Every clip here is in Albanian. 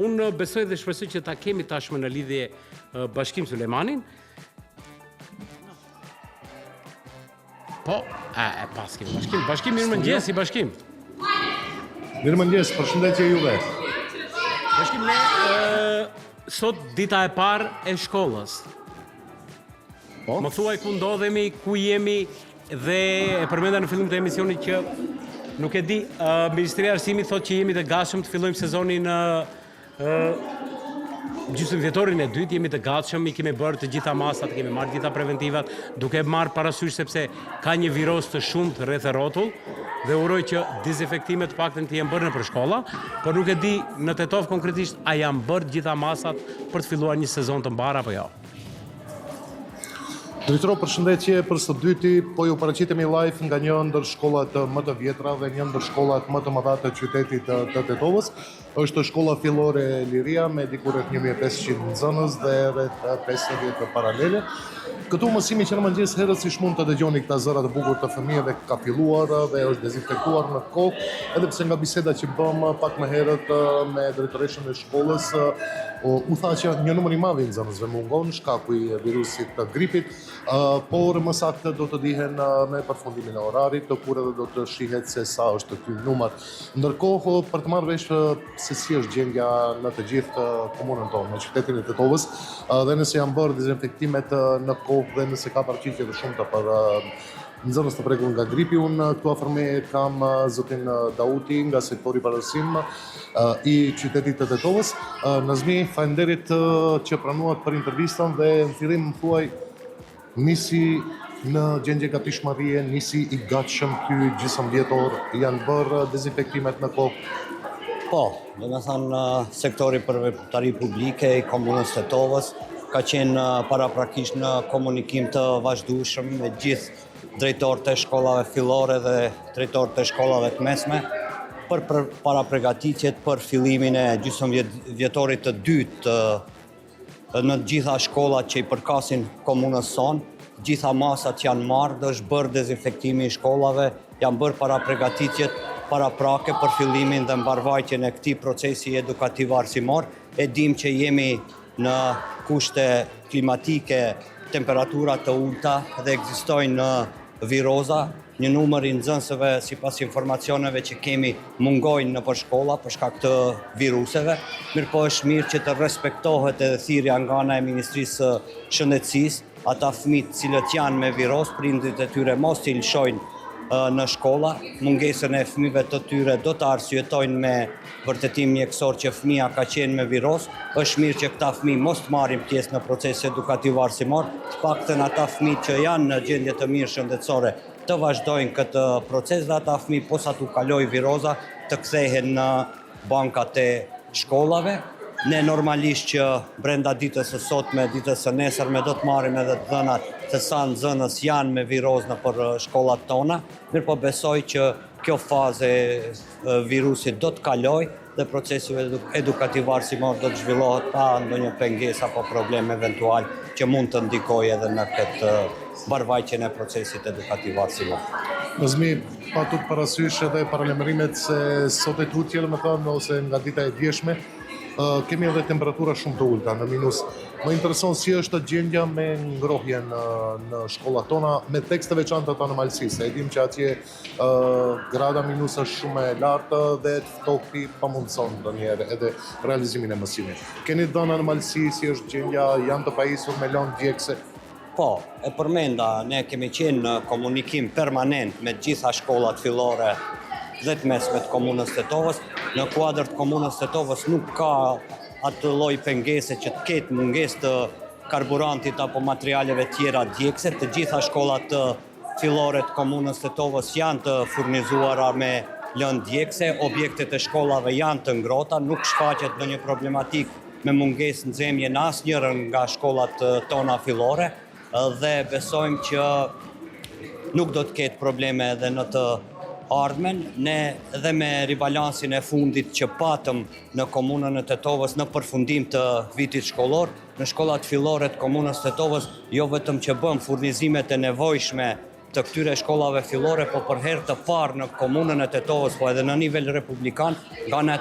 Unë besoj dhe shpresoj që ta kemi tashmë në lidhje Bashkim Sulejmanin. Po, pas kemi Bashkim. Bashkim, mirëmëngjes i Bashkim. Mirëmëngjes, përshëndetje juve. Bashkim, ne sot dita e parë e shkollës. Po? Më thuaj ku ndodhemi, ku jemi dhe e përmenda në fillim të emisionit që nuk e di, Ministria e Arsimit thotë që jemi të gatshëm të fillojmë sezonin gjysmëvjetorin e dytë, jemi të gatshëm, i kemi bërë të gjitha masat, kemi marrë gjitha preventivat, duke marrë parasysh sepse ka një viroz të shumt rreth e rrotull dhe uroj që dezinfektimet të paktën të jenë bërë nëpër shkolla, por nuk e di në Tetov konkretisht a janë bërë të gjitha masat për të filluar një sezon të mbarë apo jo. Drejtoro, përshëndetje për së dyti, po ju paraqitemi live nga një ndër shkollat më të vjetra dhe një ndër shkollat më të mëdha të qytetit të Tetovës. Është shkolla fillore Liria me diku rreth 1500 nxënës dhe rreth 50 paralele. Këtu mësimi që në mëngjes herët si mund të dëgjoni këta zëra të bukur të fëmijëve ka filluar dhe është dezinfektuar në kohë, edhe pse nga biseda që bëm pak më herët me drejtoreshën e shkollës u tha që një numër i madh i nxënësve mungon shkaku i virusit të gripit, por më saktë do të dihen me përfundimin e orarit, kur edhe do të shihet se sa është ky numër. Ndërkohë, për të marrë vesh se si është gjendja në të gjithë komunën tonë, në qytetin e Tetovës, dhe nëse janë bërë dezinfektimet në kohë dhe nëse ka paraqitje të shumta për nxënës të prekur nga gripi, unë këtu afër me kam zotin Dauti nga sektori parësim i qytetit të Tetovës. Nazmi, faleminderit që pranuat për intervistën dhe në fillim më thuaj nisi në gjendje gatishmërie, nisi i gatshëm ky gjysmëvjetor, janë bërë dezinfektimet në kohë. Po, do me thënë sektori përveprimtari publike i komunës Tetovës ka qenë paraprakisht në komunikim të vazhdueshëm me gjithë drejtorët e shkollave fillore dhe drejtorët e shkollave të mesme për parapregatitjet për fillimin e gjysmëvjetorit të dytë në gjitha shkollat që i përkasin komunës sonë. Gjitha masat janë marrë, dhe është bërë dezinfektimi i shkollave, janë bërë parapregatitjet paraprake për fillimin dhe mbarvajtjen e këtij procesi edukativ arsimor. E dim që jemi në kushte klimatike, temperatura të ulta dhe ekzistojnë viroza. Një numër i nxënësve, sipas informacioneve që kemi, mungojnë nëpër shkolla për shkak të viruseve. Mirëpo është mirë që të respektohet edhe thirrja nga ana e Ministrisë së Shëndetësisë, ata fëmijë cilët janë me viroz, prindrit e tyre mos t'i lëshojnë në shkolla. Mungesën e fëmijëve të tyre do të arsyetojnë me vërtetim mjekësor që fëmia ka qenë me viroz. Është mirë që këta fëmijë mos të marrin pjesë në procesin edukativ arsimor, të paktën ata fëmijë që janë në gjendje të mirë shëndetësore të vazhdojnë këtë proces dhe ata fëmijë posa t'u kalojë viroza të kthehen në bankat e shkollave. Ne normalisht që brenda ditës së sotme, ditës së nesërme do të marrim edhe të dhënat se sa nxënës janë me viroz nëpër shkollat tona, mirëpo besoj që kjo fazë e virusit do të kalojë dhe procesi edukativ arsimor do të zhvillohet pa ndonjë pengesë apo problem eventual që mund të ndikojë edhe në këtë mbarvajtjen e procesit edukativ arsimor. Nazmi, patur parasysh edhe paralajmërimet se sot e tutje, domethënë, ose nga dita e djeshme, kemi edhe temperatura shumë të ulta në minus. Më intereson si është gjendja me ngrohjen në shkollat tona me tekst të veçantë të anomalisë. E dim që atje grada minus është shumë e lartë dhe të ftohti pamundson ndonjëherë edhe realizimin e mësimit. Keni dhënë anomalisë si është gjendja, janë të pajisur me lëndë djegëse? Po, e përmenda, ne kemi qenë në komunikim permanent me gjitha shkollat fillore dhe të mesme të komunës Tetovës. Në kuadër të komunës Tetovës nuk ka atë lloj pengese që të ketë mungesë të karburantit apo materialeve tjera djegëse. Të gjitha shkollat fillore të komunës Tetovës janë të furnizuara me lëndë djegëse, objektet e shkollave janë të ngrohta, nuk shfaqet ndonjë problematik me mungesë nxemje në asnjërin nga shkollat tona fillore dhe besojmë që nuk do të ketë probleme edhe në të ardhmen. Ne edhe me ribalansin e fundit që patëm në komunën e Tetovës në përfundim të vitit shkollor, në shkollat fillore të komunës Tetovës, jo vetëm që bëm furnizimet e nevojshme të këtyre shkollave fillore, po për herë të parë në komunën e Tetovës, po edhe në nivel republikan, nga në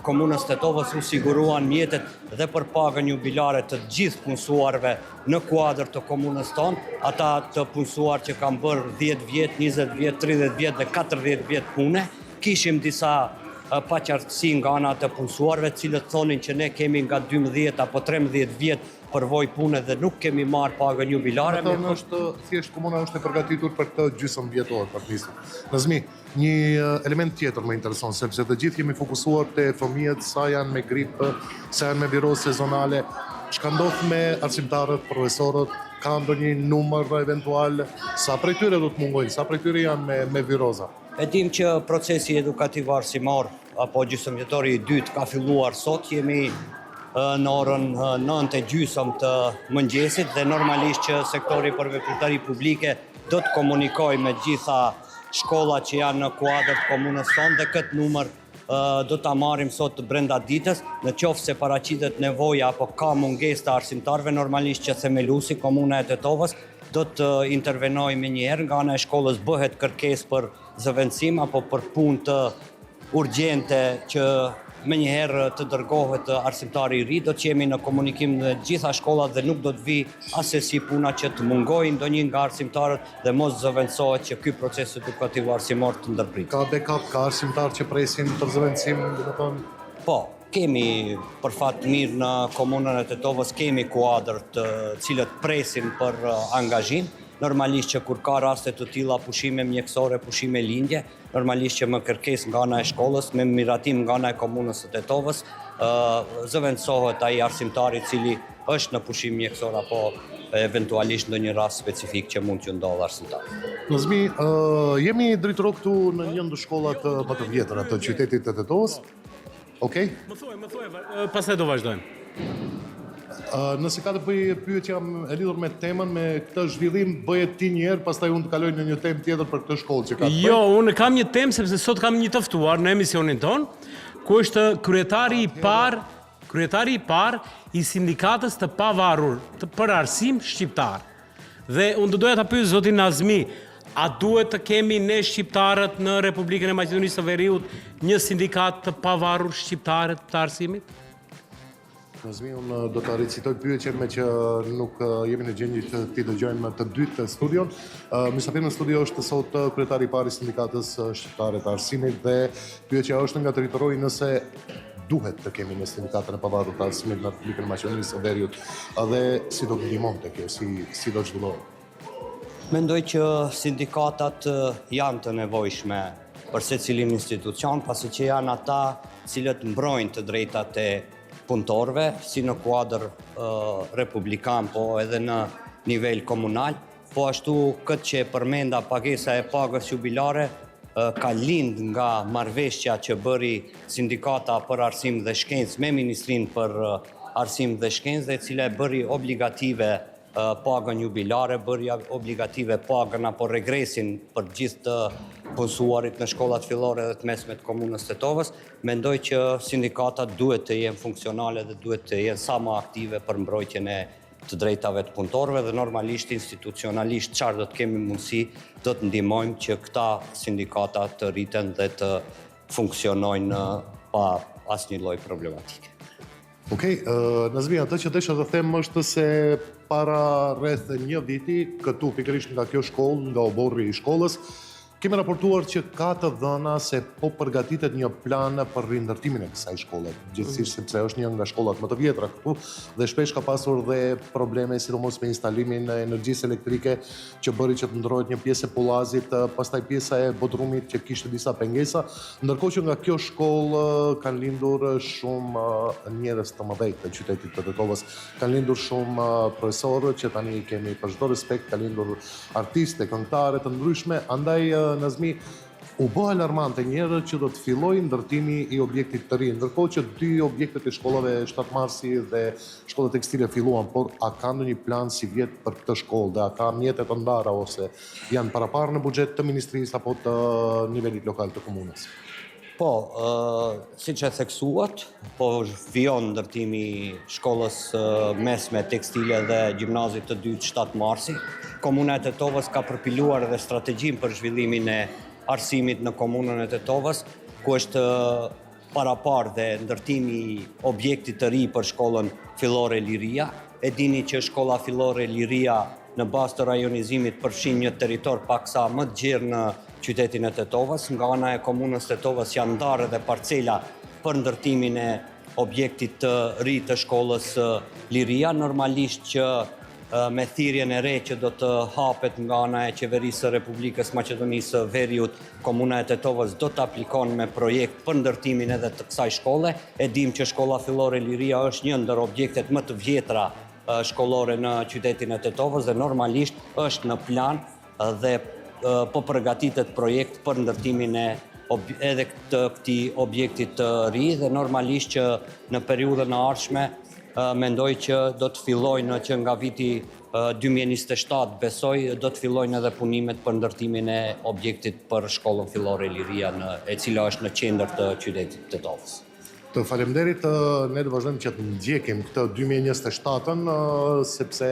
komunës Tetovës u siguruan mjetet dhe për pagën jubilare të gjithë punësuarve në kuadër të komunës tonë, ata të punësuar që kanë bërë 10 vjet, 20 vjet, 30 vjet dhe 40 vjet pune. Kishim disa paqartësi nga ana të punësuarve, cilët thonin që ne kemi nga 12 apo 13 vjet përvojë pune dhe nuk kemi marrë pagën jubilare. Thonë është thjesht komuna është e përgatitur për këtë gjysmë vjetor për të nisur. Nazmi, një element tjetër më intereson, sepse të gjithë jemi fokusuar te fëmijët, sa janë me gripë, sa janë me virozë sezonale, çka ndodh me arsimtarët, profesorët, ka ndonjë numër eventual, sa prej tyre do të mungojnë, sa prej tyre janë me viroza. E dim që procesi edukativ arsimor apo gjysmëvjetori i dytë ka filluar sot, jemi në orën 9:30 të mëngjesit dhe normalisht që sektori për veprimtari publike do të komunikojë me gjitha shkollat që janë në kuadër të komunës tonë dhe këtë numër do ta marrim sot brenda ditës, në qoftë se paraqitet nevoja apo ka mungesë të arsimtarëve, normalisht që themeluesi komuna e Tetovës do të intervenojë menjëherë, nga ana e shkollës bëhet kërkesë për zëvendësim apo për punë të urgjente që menjëherë të dërgohet arsimtari i ri, do të jemi në komunikim në gjitha shkollat dhe nuk do të vi asesi puna që të mungojë ndonjë nga arsimtarët dhe mos zëvendësohet që ky proces edukativ arsimor të ndërpritet. Ka backup, ka arsimtarë që presin për zëvendësim, domethënë. Po, kemi për fat mirë në komunën e Tetovës kemi kuadër të cilët presin për angazhim. Normalisht që kur ka raste të tilla pushime mjekësore, pushime lindje, normalisht që më kërkesë nga ana e shkollës, me miratim nga ana e komunës së Tetovës, zëvendësohet ai arsimtari i cili është në pushim mjekësor apo eventualisht ndonjë rast specifik që mund të ndodhë arsimtarit. Nazmi, jemi drejtorë këtu në një ndër shkollat më të vjetra të qytetit të Tetovës. Okej? Më thuaj, pastaj do vazhdojmë. Nëse ka të bëj pyetje e lidhur me temën, me këtë zhvillim, bëje ti një herë, pastaj unë të kaloj në një temë tjetër për këtë shkollë që ka të bëj. Jo, unë kam një temë sepse sot kam një të ftuar në emisionin ton, ku është kryetari i parë i sindikatës të pavarur për arsim shqiptar. Dhe unë doja ta pyes zotin Nazmi, a duhet të kemi ne shqiptarët në Republikën e Maqedonisë së Veriut një sindikat të pavarur shqiptarët të arsimit? Nazmi, unë do të recitoj pyetjen me që nuk jemi në gjendje të ti dëgjojmë të dytë studion. Mysafir në studio është sot kryetari i parë i sindikatës shqiptare të arsimit dhe pyetja është nga territori nëse duhet të kemi në sindikatën e pavarur të arsimit në Republikën e Maqedonisë së Veriut dhe si do të ndihmonte kjo, si do zhvillohet. Mendoj që sindikatat janë të nevojshme për secilin institucion, pasi që janë ata cilët mbrojnë të drejtat e punëtorëve, si në kuadër republikan, po edhe në nivel komunal, po ashtu këtë që përmenda pagesa e pagës jubilare ka lind nga marrëveshja që bëri sindikata për arsim dhe shkencë me Ministrinë për arsim dhe shkencë, dhe e cila e bëri obligative pagën jubilare, bëri obligative pagën apo regresin për gjithë të punësuarit në shkollat fillore dhe të mesme të komunës Tetovës. Mendoj që sindikatat duhet të jenë funksionale dhe duhet të jenë sa më aktive për mbrojtjen e të drejtave të punëtorëve dhe normalisht institucionalisht çfarë do të kemi mundësi do të ndihmojmë që këta sindikata të rriten dhe të funksionojnë pa asnjë lloj problematike. Okej, Nazmi, atë që desha të them është se para rreth një viti, këtu pikërisht nga kjo shkollë, nga oborri i shkollës, kemi raportuar që ka të dhëna se po përgatitet një plan për rindërtimin e kësaj shkolle, gjithsesi sepse është një nga shkollat më të vjetra këtu dhe shpesh ka pasur dhe probleme sidomos me instalimin e energjisë elektrike që bëri që të ndrohet një pjesë e pullazit, pastaj pjesa e bodrumit që kishte disa pengesa, ndërkohë që nga kjo shkollë kanë lindur shumë njerëz të mëdhenj të qytetit të Tetovës, kanë lindur shumë profesorë që tani kemi për çdo respekt, kanë lindur artistë, këngëtarë të ndryshme, andaj Nazmi, u bë alarmante njëherë që do të fillojë ndërtimi i objektit të ri, ndërkohë që 2 objektet e shkollave 7 Marsi dhe shkolla tekstile filluan, por a ka ndonjë plan si vjet për këtë shkollë dhe a ka mjete të ndara ose janë paraparë në buxhet të ministrisë apo të nivelit lokal të komunës? Po, siç e theksuat, po vijon ndërtimi shkollës mesme tekstile dhe gjimnazit të dytë 7 Marsi. Komuna e Tetovës ka përpiluar edhe strategjin për zhvillimin e arsimit në komunën e Tetovës, ku është parapar dhe ndërtimi i objektit të ri për shkollën fillore Liria. E dini që shkolla fillore Liria në bazë të rajonizimit përfshin një territor paksa më të gjerë në qytetin e Tetovës. Nga ana e komunës Tetovës janë ndarë edhe parcela për ndërtimin e objektit të ri të shkollës Liria. Normalisht që me thirrjen e re që do të hapet nga ana e Qeverisë së Republikës Maqedonisë së Veriut, komuna e Tetovës do të aplikon me projekt për ndërtimin edhe të kësaj shkolle. E dim që shkolla fillore Liria është një ndër objektet më të vjetra shkollore në qytetin e Tetovës dhe normalisht është në plan dhe po përgatitet projekt për ndërtimin e edhe të këtij objektit të ri dhe normalisht që në periudhën e ardhshme mendoj që do të fillojnë që nga viti 2027 besoj do të fillojnë edhe punimet për ndërtimin e objektit për shkollën fillore Liria e cila është në qendër të qytetit të Tetovës. Të faleminderit, ne do vazhdojmë që të ndjekim këtë 2027-ën, sepse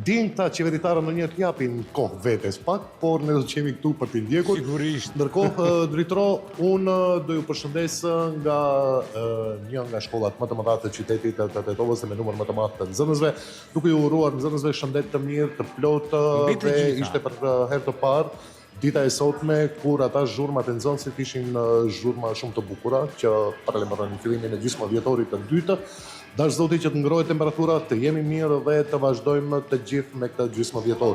din këta qeveritarë në njërë t'japin kohë vetes pak, por ne do të qemi këtu për t'i ndjekur. Sigurisht. Ndërkohë, drejtoro, unë do ju përshëndes nga një nga shkollat më të mëdha të qytetit të Tetovës dhe me numër më të madh të nxënësve, duke ju uruar nxënësve shëndet të mirë, të plotë dhe ishte për herë të parë dita e sotme kur ata zhurmat e nxënësit ishin zhurma shumë të bukura që paralajmëronin fillimin e gjysmëvjetorit të dytë. Dash Zoti që të ngrohet temperatura, të jemi mirë dhe të vazhdojmë të gjithë me këtë gjysmëvjetor.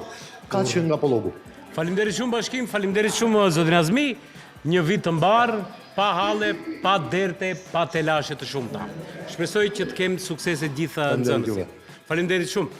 Kaq nga Pollogu. Faleminderit shumë bashkim, faleminderit shumë zotin Azmi. Një vit të mbar, pa halle, pa derte, pa telashe të shumta. Shpresoj që të kem suksese gjitha nxënësit. Faleminderit shumë.